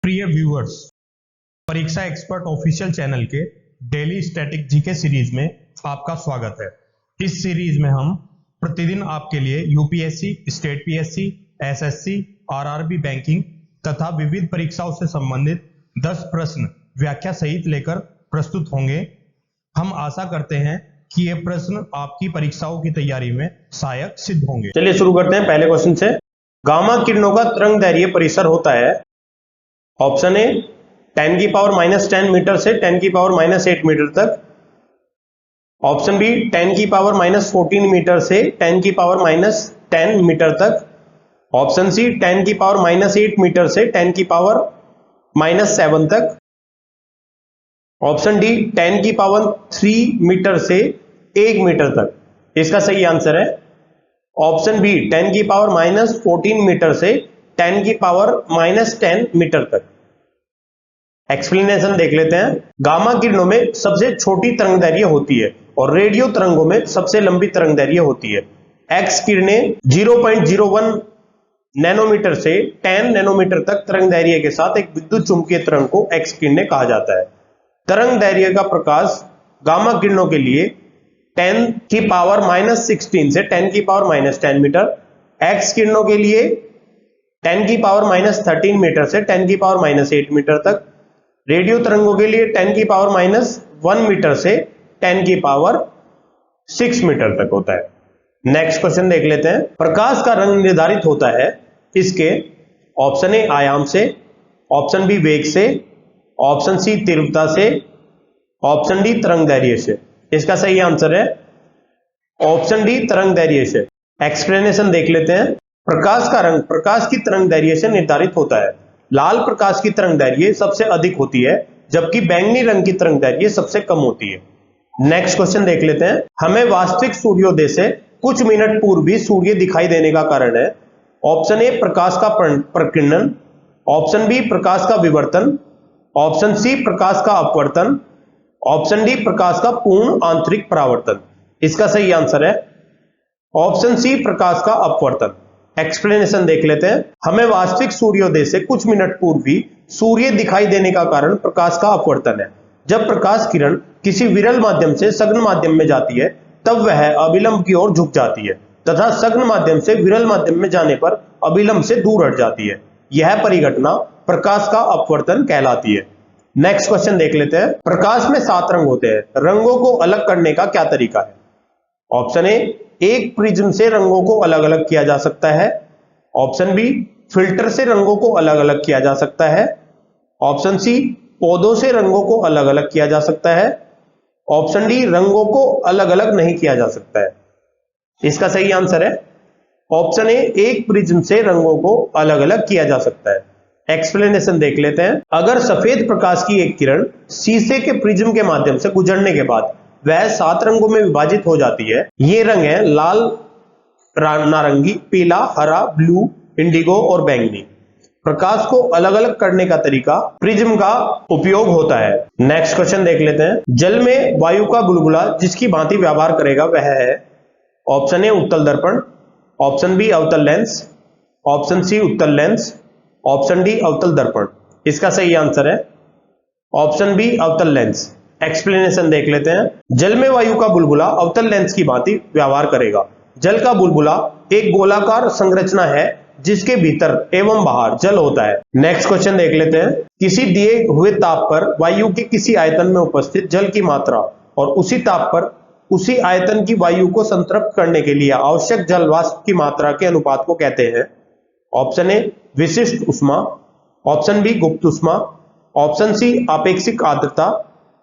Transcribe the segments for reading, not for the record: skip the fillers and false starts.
प्रिय व्यूअर्स, परीक्षा expert official channel के डेली स्टैटिक जीके सीरीज में आपका स्वागत है। इस सीरीज में हम प्रतिदिन आपके लिए UPSC, state PSC, SSC, RRB banking तथा विविध परीक्षाओं से संबंधित 10 प्रश्न व्याख्या सहित लेकर प्रस्तुत होंगे। हम आशा करते हैं कि ये प्रश्न आपकी परीक्षाओं की तैयारी में सहायक सिद्ध होंगे। चलिए शुरू करते हैं पहले क्वेश्चन से। गामा किरणों का तरंगदैर्घ्य परिसर होता है। ऑप्शन ए 10 की पावर -10 मीटर से 10 की पावर -8 मीटर तक। ऑप्शन बी 10 की पावर -14 मीटर से 10 की पावर -10 मीटर तक। ऑप्शन सी 10 की पावर -8 मीटर से 10 की पावर -7 तक। ऑप्शन डी 10 की पावर 3 मीटर से 1 मीटर तक। इसका सही आंसर है ऑप्शन बी 10 की पावर -14 मीटर से 10 की पावर -10 मीटर तक। एक्सप्लेनेशन देख लेते हैं। गामा किरणों में सबसे छोटी तरंगदैर्घ्य होती है और रेडियो तरंगों में सबसे लंबी तरंगदैर्घ्य होती है। एक्स किरणें 0.01 नैनोमीटर से 10 नैनोमीटर तक तरंगदैर्घ्य के साथ एक विद्युत चुंबकीय तरंग को एक्स किरणें कहा जाता है। तरंगदैर्घ्य का प्रकाश गामा किरणों के लिए 10 की पावर -16 से 10 की पावर -10 मीटर, एक्स किरणों के लिए 10 की पावर -13 मीटर से 10 की पावर -8 मीटर तक, रेडियो तरंगों के लिए 10 की पावर -1 मीटर से 10 की पावर 6 मीटर तक होता है। नेक्स्ट क्वेश्चन देख लेते हैं। प्रकाश का रंग निर्धारित होता है इसके ऑप्शन ए आयाम से, ऑप्शन बी वेग से, ऑप्शन सी तीव्रता से, ऑप्शन डी तरंगदैर्घ्य से। इसका सही आंसर है ऑप्शन डी तरंगदैर्घ्य से। एक्सप्लेनेशन देख लेते हैं। प्रकाश का रंग प्रकाश की तरंगदैर्घ्य से निर्धारित होता है। लाल प्रकाश की तरंगदैर्घ्य सबसे अधिक होती है जबकि बैंगनी रंग की तरंगदैर्घ्य सबसे कम होती है। नेक्स्ट क्वेश्चन देख लेते हैं। हमें वास्तविक सूर्योदय से कुछ मिनट पूर्व भी सूर्य दिखाई देने का कारण है। ऑप्शन ए प्रकाश का प्रकीर्णन, ऑप्शन बी प्रकाश का विवर्तन, ऑप्शन सी प्रकाश का अपवर्तन, ऑप्शन डी प्रकाश का पूर्ण आंतरिक परावर्तन। इसका सही आंसर है ऑप्शन सी प्रकाश का अपवर्तन। एक्सप्लेनेशन देख लेते हैं। हमें वास्तविक सूर्योदय से कुछ मिनट पूर्व भी सूर्य दिखाई देने का कारण प्रकाश का अपवर्तन है। जब प्रकाश किरण किसी विरल माध्यम से सघन माध्यम में जाती है तब वह अभिलंब की ओर झुक जाती है तथा सघन माध्यम से विरल माध्यम में जाने पर अभिलंब से दूर हट जाती है। यह परिघटना प्रकाश का अपवर्तन कहलाती है। नेक्स्ट क्वेश्चन देख लेते हैं। प्रकाश में 7 रंग होते हैं। रंगों को अलग करने का क्या तरीका है? ऑप्शन ए एक प्रिज्म से रंगों को अलग अलग किया जा सकता है, ऑप्शन बी फिल्टर से रंगों को अलग अलग किया जा सकता है, ऑप्शन सी पौधों से रंगों को अलग अलग किया जा सकता है, ऑप्शन डी रंगों को अलग अलग नहीं किया जा सकता है। इसका सही आंसर है ऑप्शन ए एक प्रिज्म से रंगों को अलग अलग किया जा सकता है। एक्सप्लेनेशन देख लेते हैं। अगर सफेद प्रकाश की एक किरण शीशे के प्रिज्म के माध्यम से गुजरने के बाद वह 7 रंगों में विभाजित हो जाती है। ये रंग है लाल, नारंगी, पीला, हरा, ब्लू, इंडिगो और बैंगनी। प्रकाश को अलग अलग करने का तरीका प्रिज्म का उपयोग होता है। नेक्स्ट क्वेश्चन देख लेते हैं। जल में वायु का बुलबुला जिसकी भांति व्यवहार करेगा वह है ऑप्शन ए उत्तल दर्पण, ऑप्शन बी अवतल लेंस, ऑप्शन सी उत्तल लेंस, ऑप्शन डी अवतल दर्पण। इसका सही आंसर है ऑप्शन बी अवतल लेंस। एक्सप्लेनेशन देख लेते हैं। जल में वायु का बुलबुला अवतल लेंस की भांति व्यवहार करेगा। जल का बुलबुला एक गोलाकार संरचना है जिसके भीतर एवं बाहर जल होता है। नेक्स्ट क्वेश्चन देख लेते हैं। किसी दिए हुए ताप पर वायु के किसी आयतन में उपस्थित जल की मात्रा और उसी ताप पर उसी आयतन की वायु को संतृप्त करने के लिए आवश्यक जल वाष्प की मात्रा के अनुपात को कहते हैं। ऑप्शन ए विशिष्ट उष्मा, ऑप्शन बी गुप्त उष्मा, ऑप्शन सी आपेक्षिक आर्द्रता,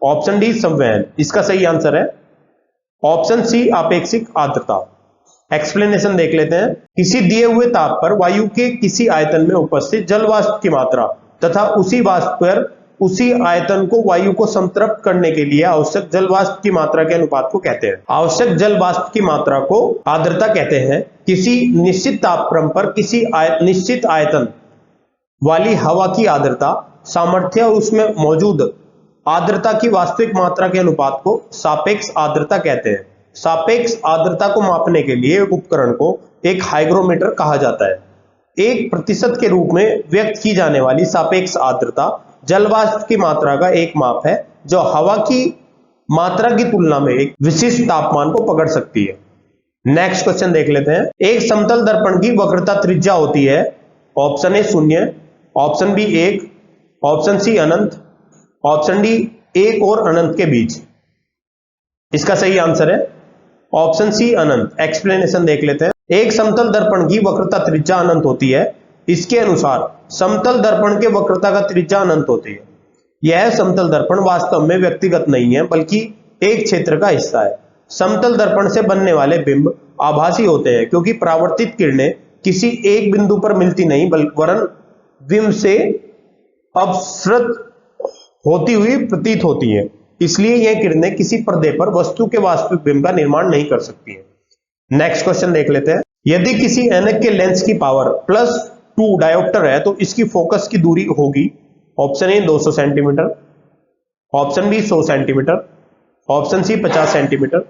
ऑप्शन डी संवहन। इसका सही आंसर है ऑप्शन सी आपेक्षिक आर्द्रता। एक्सप्लेनेशन देख लेते हैं। किसी दिए हुए ताप पर वायु के किसी आयतन में उपस्थित जल वाष्प की मात्रा तथा उसी वाष्प पर उसी आयतन को वायु को संतृप्त करने के लिए आवश्यक जल वाष्प की मात्रा के अनुपात को कहते हैं। आवश्यक जल वाष्प की मात्रा को आर्द्रता कहते हैं। किसी निश्चित तापक्रम पर किसी निश्चित आयतन वाली हवा की आर्द्रता सामर्थ्य और उसमें मौजूद आर्द्रता की वास्तविक मात्रा के अनुपात को सापेक्ष आर्द्रता कहते हैं। सापेक्ष आर्द्रता को मापने के लिए उपकरण को एक हाइग्रोमीटर कहा जाता है। 1% के रूप में व्यक्त की जाने वाली सापेक्ष आर्द्रता जल वाष्प की मात्रा का एक माप है जो हवा की मात्रा की तुलना में एक विशिष्ट तापमान को पकड़ सकती है। नेक्स्ट क्वेश्चन देख लेते हैं। एक समतल दर्पण की वक्रता त्रिज्या होती है option A 0, option B 1, option C अनंत, ऑप्शन डी 1 और अनंत के बीच। इसका सही आंसर है ऑप्शन सी अनंत। एक्सप्लेनेशन देख लेते हैं। एक समतल दर्पण की वक्रता त्रिज्या अनंत होती है। इसके अनुसार समतल दर्पण के वक्रता का त्रिज्या अनंत होती है। यह समतल दर्पण वास्तव में व्यक्तिगत नहीं है बल्कि एक क्षेत्र का हिस्सा है। समतल दर्पण से बनने वाले बिंब आभासी होते हैं क्योंकि परावर्तित किरणें किसी एक बिंदु पर मिलती नहीं वरन बिंब से अपसृत होती हुई प्रतीत होती हैं। इसलिए यह किरणें किसी पर्दे पर वस्तु के वास्तविक बिंब का निर्माण नहीं कर सकती हैं। नेक्स्ट क्वेश्चन देख लेते हैं। यदि किसी ऐनक के लेंस की पावर +2 डायोप्टर है तो इसकी फोकस की दूरी होगी option A 200 centimetre, option B 100 centimetre, option C 50 centimetre,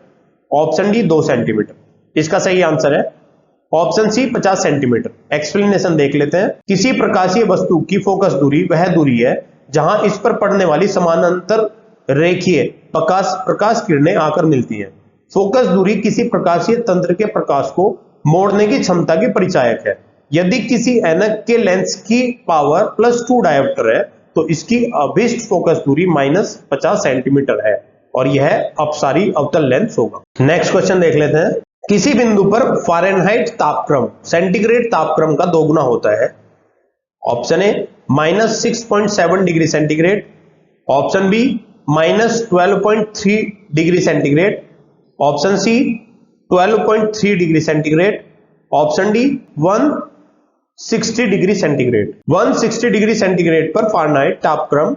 option D 2 centimetre. इसका सही आंसर है ऑप्शन सी 50 सेंटीमीटर। एक्सप्लेनेशन देख लेते हैं। किसी प्रकाशीय वस्तु की फोकस दूरी वह दूरी है जहां इस पर पड़ने वाली समानांतर रेखीय प्रकाश किरणें आकर मिलती हैं। फोकस दूरी किसी प्रकाशीय तंत्र के प्रकाश को मोड़ने की क्षमता की परिचायक है। यदि किसी ऐनक के लेंस की पावर +2 डायोप्टर है तो इसकी अभिष्ट फोकस दूरी -50 सेंटीमीटर है और यह अपसारी अवतल लेंस होगा। नेक्स्ट क्वेश्चन देख लेते हैं। किसी बिंदु पर फ़ारेनहाइट तापक्रम सेंटीग्रेड तापक्रम का दोगुना होता है। Option A -6.7 degree centigrade, option B -12.3 degree centigrade, option C 12.3 degree centigrade, option D 160 degree centigrade. 160 degree centigrade पर फ़ारेनहाइट तापक्रम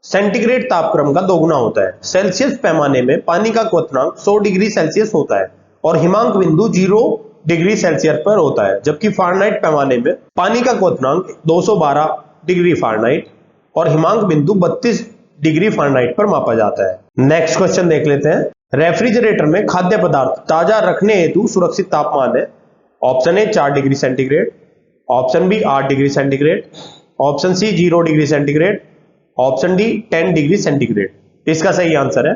सेंटीग्रेड तापक्रम का दोगुना होता है। सेल्सियस पैमाने में पानी का क्वथनांक 100 डिग्री सेल्सियस होता है और हिमांक बिंदु 0 डिग्री सेल्सियस पर होता है, जबकि फ़ारेनहाइट पैमाने में पानी का क्वथनांक 212 डिग्री फ़ारेनहाइट और हिमांक बिंदु 32 डिग्री फ़ारेनहाइट पर मापा जाता है। नेक्स्ट क्वेश्चन देख लेते हैं। रेफ्रिजरेटर में खाद्य पदार्थ ताजा रखने हेतु सुरक्षित तापमान है। Option A 4 degree centigrade, option B 8 degree centigrade, option C 0 degree centigrade, option D 10 degree centigrade. इसका सही आंसर है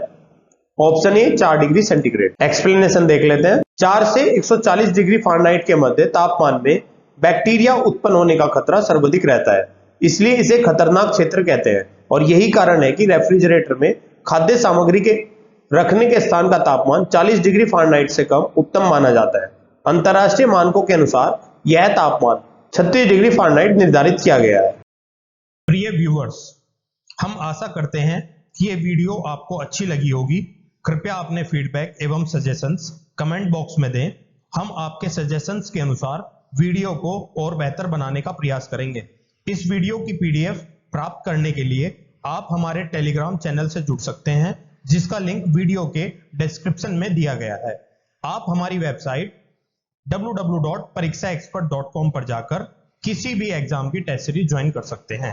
option A 4 degree centigrade. Explanation देख लेते हैं। 4 से 140 डिग्री फ़ारेनहाइट के मध्य तापमान में बैक्टीरिया उत्पन्न होने का खतरा सर्वाधिक रहता है, इसलिए इसे खतरनाक क्षेत्र कहते हैं और यही कारण है कि रेफ्रिजरेटर में खाद्य सामग्री के रखने के स्थान का तापमान 40 डिग्री फ़ारेनहाइट से कम उत्तम माना जाता है। अंतरराष्ट्रीय मानकों के अनुसार यह तापमान 36 डिग्री फ़ारेनहाइट निर्धारित किया गया है। प्रिय व्यूअर्स, हम आशा करते हैं कि ये वीडियो आपको अच्छी लगी होगी। कृपया अपने फीडबैक एवं सजेशंस कमेंट बॉक्स में दें। हम आपके सजेशंस के अनुसार वीडियो को और बेहतर बनाने का प्रयास करेंगे। इस वीडियो की PDF प्राप्त करने के लिए आप हमारे टेलीग्राम चैनल से जुड़ सकते हैं, जिसका लिंक वीडियो के डिस्क्रिप्शन में दिया गया है। आप हमारी वेबसाइट www.parikshaexpert.com पर जाकर किसी भी एग्जाम की टेस्ट सीरीज ज्वाइन कर सकते हैं।